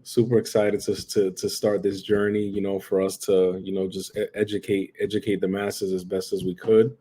super excited to start this journey. For us to just educate the masses as best as we could.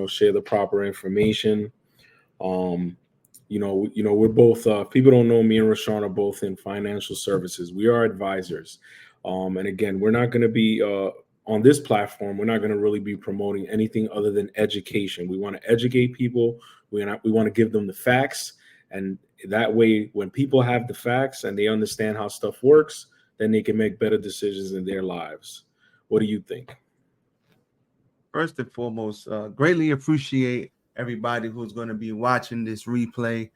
Share the proper information. Um, we're both. People don't know me and Rashawn are both in financial services. We are advisors, and again, we're not going to be on this platform. We're not going to really be promoting anything other than education. We want to educate people. We want to give them the facts, and that way, when people have the facts and they understand how stuff works, then they can make better decisions in their lives. What do you think? First and foremost, greatly appreciate everybody who's going to be watching this replay.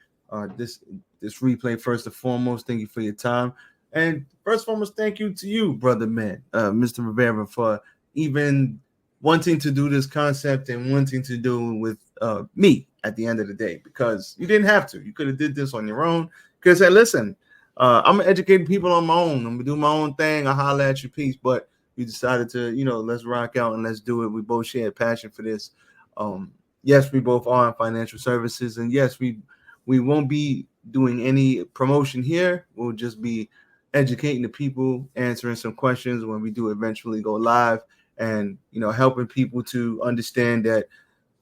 This replay. First and foremost, thank you for your time, and first and foremost, thank you to you, brother man, Mr. Rivera, for even wanting to do this concept and wanting to do it with me at the end of the day, because you didn't have to. You could have did this on your own. Because hey, listen, I'm gonna educate people on my own. I'm gonna do my own thing. I holler at your piece, but we decided to, let's rock out and let's do it. We both share a passion for this. Yes, we both are in financial services, and yes, we won't be doing any promotion here. We'll just be educating the people, answering some questions when we do eventually go live, and helping people to understand that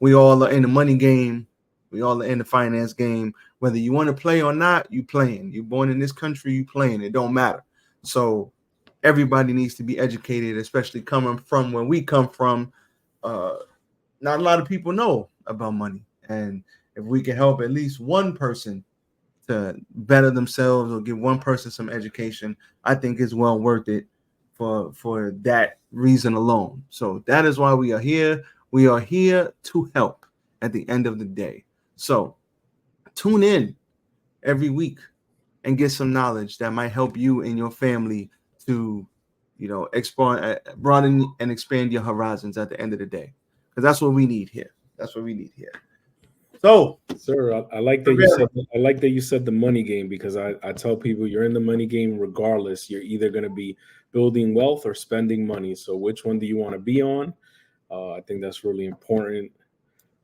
we all are in the money game. We all are in the finance game. Whether you want to play or not, you playing. You're born in this country, you playing. It don't matter. So everybody needs to be educated, especially coming from where we come from. Not a lot of people know about money. And if we can help at least one person to better themselves or give one person some education, I think it's well worth it for that reason alone. So that is why we are here. We are here to help at the end of the day. So tune in every week and get some knowledge that might help you and your family to, broaden and expand your horizons at the end of the day. Because that's what we need here. That's what we need here. So, sir, I like that you said. I like that you said the money game, because I tell people you're in the money game regardless. You're either going to be building wealth or spending money. So which one do you want to be on? I think that's really important.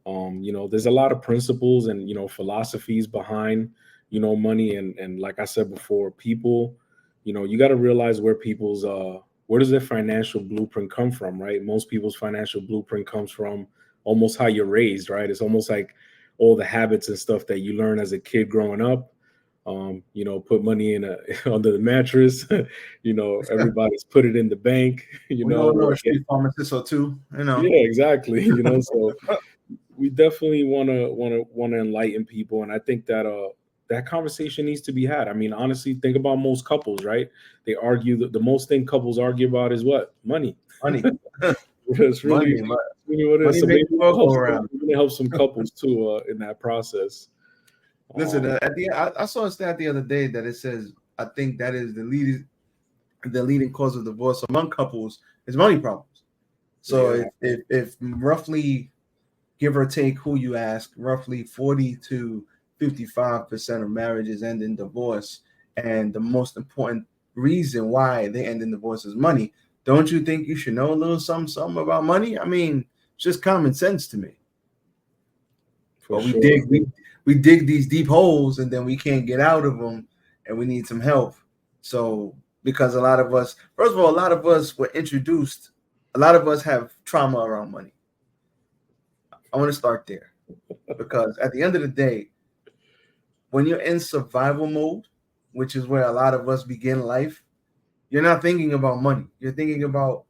There's a lot of principles and philosophies behind money, and like I said before, people, you got to realize where does their financial blueprint come from, right? Most people's financial blueprint comes from almost how you're raised, right? It's almost like all the habits and stuff that you learn as a kid growing up. Put money in under the mattress. Everybody's put it in the bank. We all know a street pharmacist or two. Yeah, exactly. So we definitely want to enlighten people, and I think that that conversation needs to be had. I mean, honestly, think about most couples, right? They argue that the most thing couples argue about is what? Money. It's really what it is. So maybe it helps some couples too in that process. Listen, I saw a stat the other day that it says, I think that is the leading cause of divorce among couples is money problems. So if roughly, give or take who you ask, roughly 40 to 55% of marriages end in divorce, and the most important reason why they end in divorce is money. Don't you think you should know a little something about money? I mean, it's just common sense to me. But we dig these deep holes, and then we can't get out of them, and we need some help. So because a lot of us, first of all, a lot of us were introduced, a lot of us have trauma around money. I want to start there, because at the end of the day, when you're in survival mode, which is where a lot of us begin life, you're not thinking about money. You're thinking about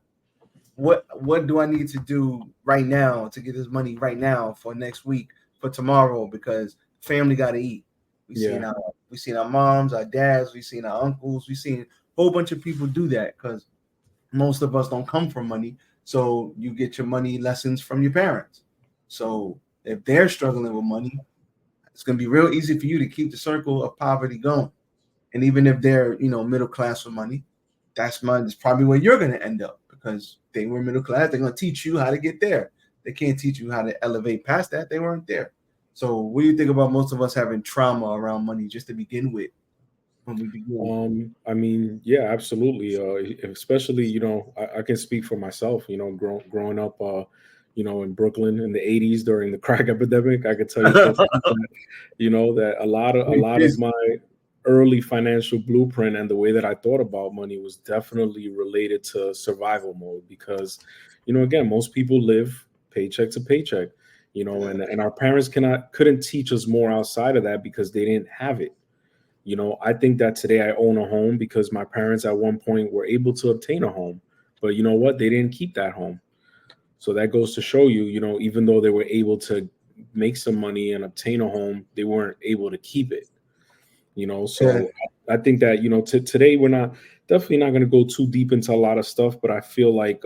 what do I need to do right now to get this money right now for next week, for tomorrow, because family got to eat. We seen our moms, our dads, we seen our uncles, we seen a whole bunch of people do that, because most of us don't come from money. So you get your money lessons from your parents. So if they're struggling with money, it's going to be real easy for you to keep the circle of poverty going. And even if they're, middle class with money, that's probably where you're going to end up, because they were middle class. They're going to teach you how to get there. They can't teach you how to elevate past that. They weren't there. So what do you think about most of us having trauma around money just to begin with? When we begin? I mean, yeah, absolutely. Especially, I can speak for myself, growing up, in Brooklyn in the 80s during the crack epidemic. I could tell you, that a lot of early financial blueprint and the way that I thought about money was definitely related to survival mode because, again, most people live paycheck to paycheck, and our parents couldn't teach us more outside of that because they didn't have it. I think that today I own a home because my parents at one point were able to obtain a home, but you know what? They didn't keep that home. So that goes to show you, even though they were able to make some money and obtain a home, they weren't able to keep it. Yeah. So I think that today we're not definitely not going to go too deep into a lot of stuff, but I feel like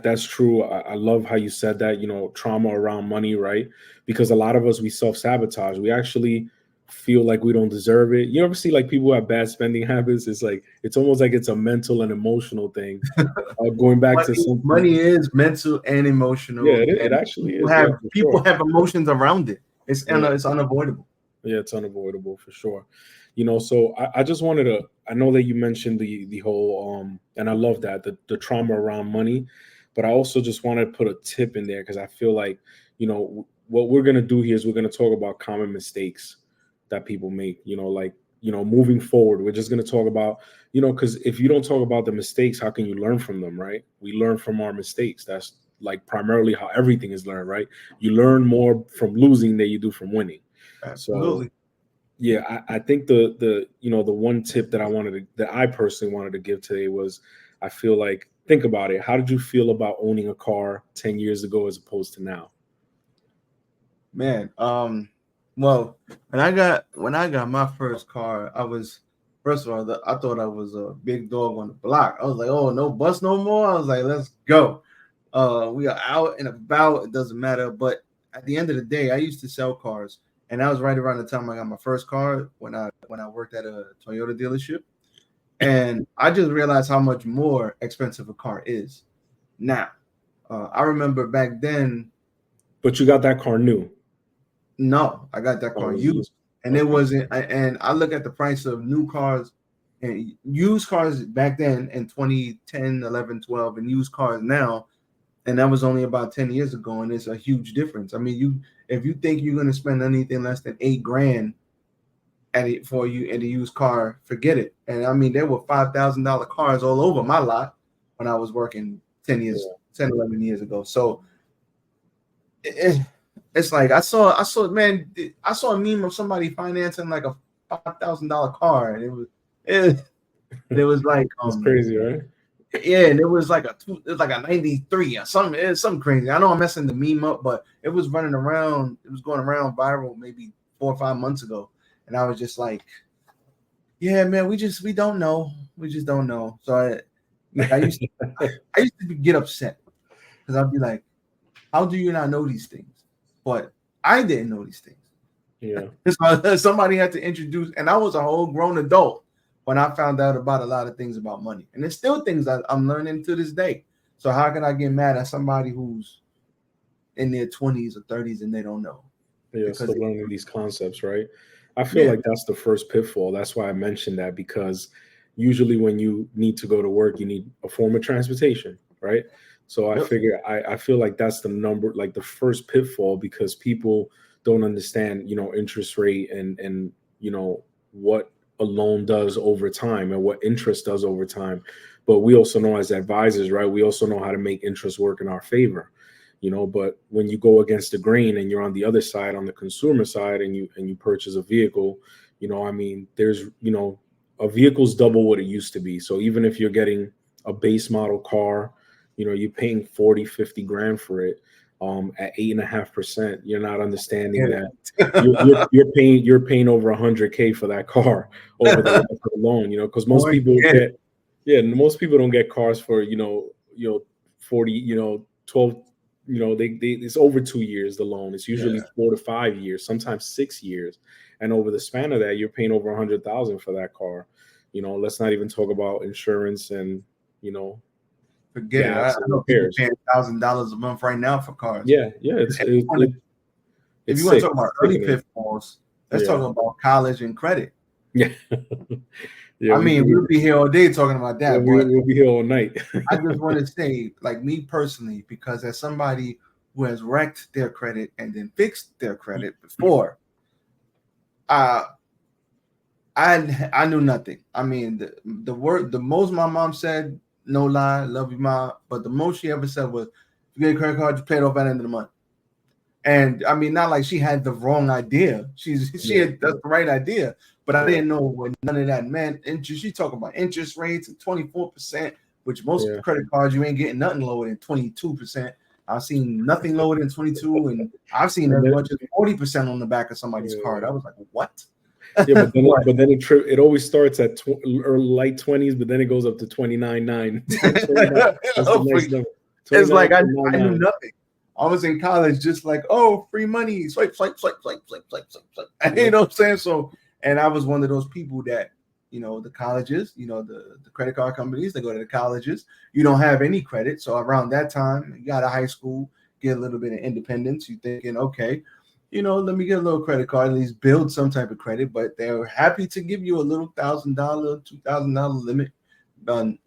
that's true. I love how you said that, trauma around money, right? Because a lot of us, we self-sabotage. We actually feel like we don't deserve it. You ever see like people who have bad spending habits? It's like it's almost like it's a mental and emotional thing. Going back to something, Money is mental and yeah, emotional, it and actually is. Yeah, for people sure. have emotions around it. Yeah. It's unavoidable. Yeah, it's unavoidable for sure. So I just wanted to. I know that you mentioned the whole and I love that the trauma around money, but I also just wanted to put a tip in there because I feel like what we're gonna do here is we're gonna talk about common mistakes that people make. Like moving forward, we're just gonna talk about because if you don't talk about the mistakes, how can you learn from them, right? We learn from our mistakes. That's like primarily how everything is learned, right? You learn more from losing than you do from winning. So Absolutely. yeah, I think the one tip that I personally wanted to give today was I feel like think about it. How did you feel about owning a car 10 years ago as opposed to now? Man, well, when I got my first car, I was first of all, I thought I was a big dog on the block. I was like, oh, no bus no more. I was like, let's go. We are out and about. It doesn't matter. But at the end of the day, I used to sell cars, and that was right around the time I got my first car when I worked at a Toyota dealership, and I just realized how much more expensive a car is now. I remember back then. But you got that car new. No, I got that Oh, it car was used. used, and it Okay. wasn't. And I look at the price of new cars and used cars back then in 2010, 11, 12, and used cars now, and that was only about 10 years ago, and it's a huge difference. I mean, if you think you're going to spend anything less than $8,000 at it for you in a used car, forget it. And I mean, there were $5,000 cars all over my lot when I was working 11 years ago. So it's like I saw a meme of somebody financing like a $5,000 car, and it was like It's crazy, right? yeah, and it was like it was like a 93 or something. It was something crazy. I know I'm messing the meme up, but it was running around. It was going around viral maybe 4 or 5 months ago, and I was just like, yeah, man, we don't know. We just don't know. So I used to get upset because I'd be like, how do you not know these things? But I didn't know these things. Yeah. So somebody had to introduce, and I was a whole grown adult when I found out about a lot of things about money. And there's still things that I'm learning to this day. So how can I get mad at somebody who's in their 20s or 30s and they don't know? Yeah, Because still learning these concepts, right? I feel yeah, like that's the first pitfall. That's why I mentioned that because usually when you need to go to work, you need a form of transportation, right? So I yep, figure I feel like that's like the first pitfall because people don't understand, interest rate and what a loan does over time and what interest does over time. But we also know as advisors, right? We also know how to make interest work in our favor. But when you go against the grain and you're on the other side, on the consumer side, and you purchase a vehicle, I mean, there's a vehicle's double what it used to be. So even if you're getting a base model car, you're paying 40, 50 grand for it at 8.5%. You're not understanding that you're paying over 100K for that car over the life of the loan, because most boy, people yeah, get, yeah, most people don't get cars for 40, 12, it's over 2 years. The loan, it's usually yeah, 4 to 5 years, sometimes 6 years, and over the span of that, you're paying over 100,000 for that car. Let's not even talk about insurance and you know forget it. I gas and know people repairs. paying $1,000 a month right now for cars. Yeah, yeah, If it's you want to sick. talk about It's early sickening. pitfalls, let's Yeah, talk about college and credit. yeah, yeah. I mean, we'll be here all day talking about that, but We'll be here all night. I just want to say, like me personally, because as somebody who has wrecked their credit and then fixed their credit before, I knew nothing. I mean, the most my mom said, no lie, love you, mom. But the most she ever said was, if you get a credit card, you pay it off at the end of the month. And I mean, not like she had the wrong idea. She had that's the right idea. But I didn't know what none of that meant. Interest. She talking about interest rates at 24%, which most credit cards you ain't getting nothing lower than 22%. I've seen nothing lower than 22, and I've seen as much as 40% on the back of somebody's card. I was like, what? Yeah, but then it always starts at or light 20s, but then it goes up to 29.9. It's like I knew nothing. I was in college, just like, oh, free money, swipe. You know what I'm saying? So, and I was one of those people that, the colleges, the credit card companies, they go to the colleges. You don't have any credit, so around that time, you got out of high school, get a little bit of independence. You thinking, okay, let me get a little credit card, at least build some type of credit. But they're happy to give you a little $1,000, $2,000 limit,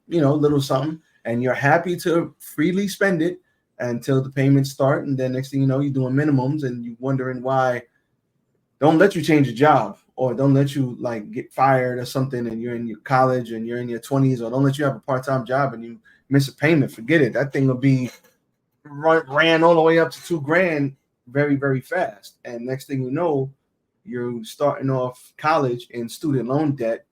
little something, and you're happy to freely spend it until the payments start. And then next thing you know, you're doing minimums, and you're wondering why don't let you change your job, or don't let you like get fired or something, and you're in your college and you're in your 20s, or don't let you have a part-time job and you miss a payment. Forget it. That thing will be ran all the way up to $2,000 very, very fast. And next thing you know, you're starting off college in student loan debt.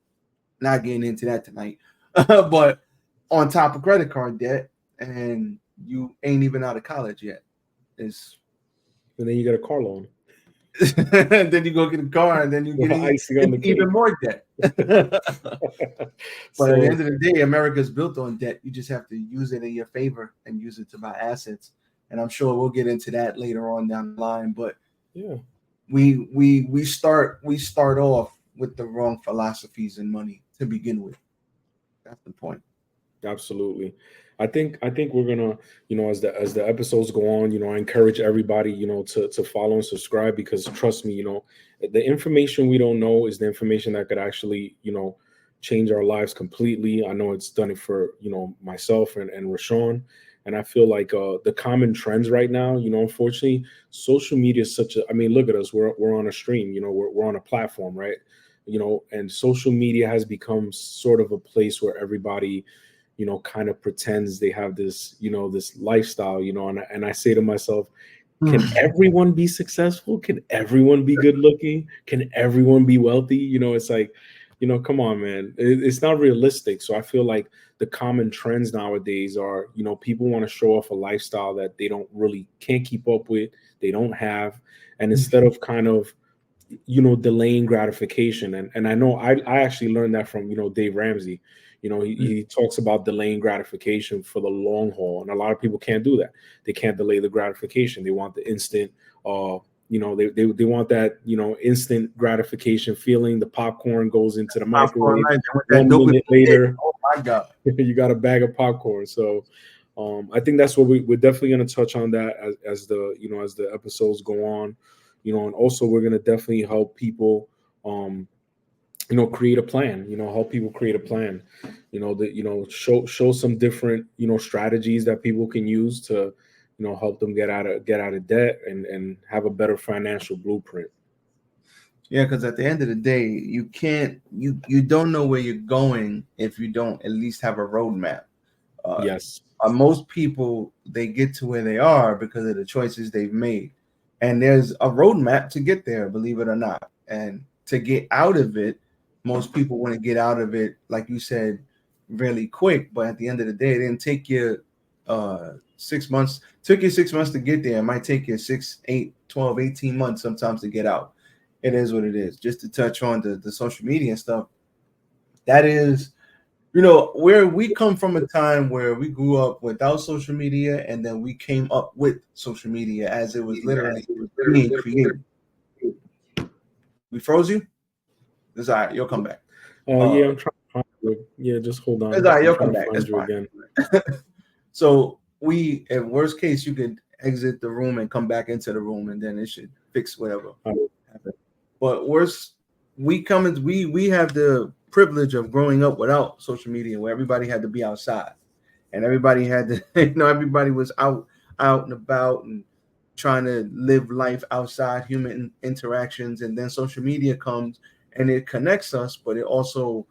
Not getting into that tonight, but on top of credit card debt, and you ain't even out of college yet. And then you get a car loan. Then you go get a car, and then you get even more debt. But at the end of the day, America's built on debt. You just have to use it in your favor and use it to buy assets. And I'm sure we'll get into that later on down the line. But we start off with the wrong philosophies in money to begin with. That's the point. Absolutely. I think we're gonna, as the episodes go on, I encourage everybody, to follow and subscribe, because trust me, the information we don't know is the information that could actually, change our lives completely. I know it's done it for, myself and Rashon. And I feel like the common trends right now, unfortunately, social media is look at us, we're on a stream, we're on a platform, right? And social media has become sort of a place where everybody, kind of pretends they have this, this lifestyle, and I say to myself, can everyone be successful? Can everyone be good looking? Can everyone be wealthy? It's like, come on, man, it's not realistic. So I feel like the common trends nowadays are, people want to show off a lifestyle that they can't keep up with, they don't have. And instead of kind of, delaying gratification. And I know I actually learned that from, Dave Ramsey. He talks about delaying gratification for the long haul. And a lot of people can't do that. They can't delay the gratification. They want the instant, they want that, instant gratification feeling. The popcorn goes into the microwave. 1 minute later, oh my God, you got a bag of popcorn. So I think that's what we're definitely going to touch on that as the episodes go on, and also we're going to definitely help people, create a plan, help people create a plan, show some different, strategies that people can use to, help them get out of debt and have a better financial blueprint. Yeah, because at the end of the day, you don't know where you're going if you don't at least have a roadmap. Yes. Most people, they get to where they are because of the choices they've made. And there's a roadmap to get there, believe it or not. And to get out of it, most people want to get out of it, like you said, really quick. But at the end of the day, it didn't take you 6 months. It took you 6 months to get there. It might take you 6, 8, 12, 18 months sometimes to get out. It is what it is. Just to touch on the social media and stuff, that is, where we come from, a time where we grew up without social media, and then we came up with social media as it was literally being created. We froze you? It's all right. You'll come back. Yeah, I'm trying to. Yeah, just hold on. It's all right. You'll come back. It's fine. Again. So we, in worst case, you can exit the room and come back into the room, and then it should fix whatever. But worse, we have the privilege of growing up without social media, where everybody had to be outside, and everybody had to, everybody was out and about, and trying to live life outside human interactions, and then social media comes and it connects us, but it also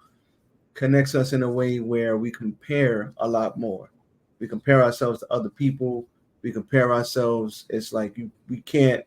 connects us in a way where we compare a lot more. We compare ourselves to other people. We compare ourselves. It's like we can't,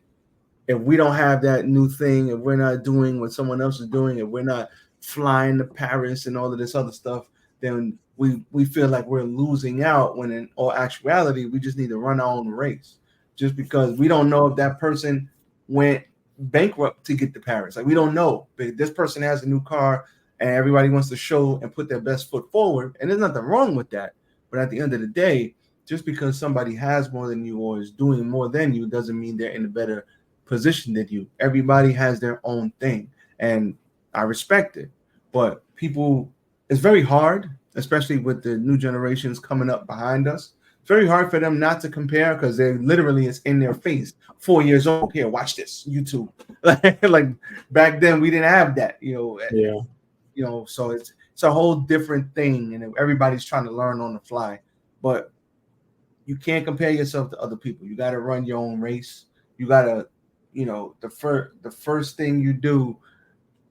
if we don't have that new thing, if we're not doing what someone else is doing, if we're not flying to Paris and all of this other stuff, then we feel like we're losing out, when in all actuality we just need to run our own race. Just because we don't know if that person went bankrupt to get to Paris. Like, we don't know. But this person has a new car and everybody wants to show and put their best foot forward. And there's nothing wrong with that. But at the end of the day, just because somebody has more than you or is doing more than you doesn't mean they're in a better position than you. Everybody has their own thing, and I respect it. But people, it's very hard, especially with the new generations coming up behind us. It's very hard for them not to compare, because they're literally, it's in their face. 4 years old, here, watch this YouTube. Like back then, we didn't have that, Yeah. So it's a whole different thing, and everybody's trying to learn on the fly. But you can't compare yourself to other people. You got to run your own race. You got to, the first thing you do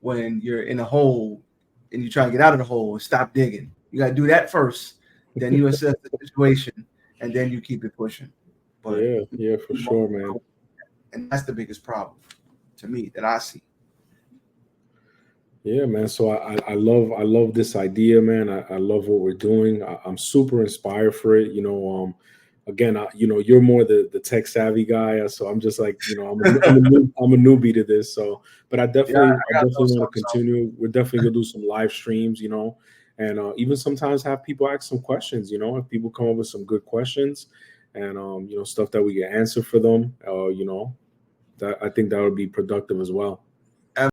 when you're in a hole and you try to get out of the hole is stop digging. You got to do that first. Then you assess the situation, and then you keep it pushing. But yeah, for sure, man. And that's the biggest problem to me that I see. Yeah, man. So I love this idea, man. I love what we're doing. I'm super inspired for it. Again, you're more the tech savvy guy, so I'm just like, I'm a newbie to this. So, but I definitely want to continue. We're definitely gonna do some live streams, and even sometimes have people ask some questions. If people come up with some good questions, and stuff that we can answer for them, that I think that would be productive as well.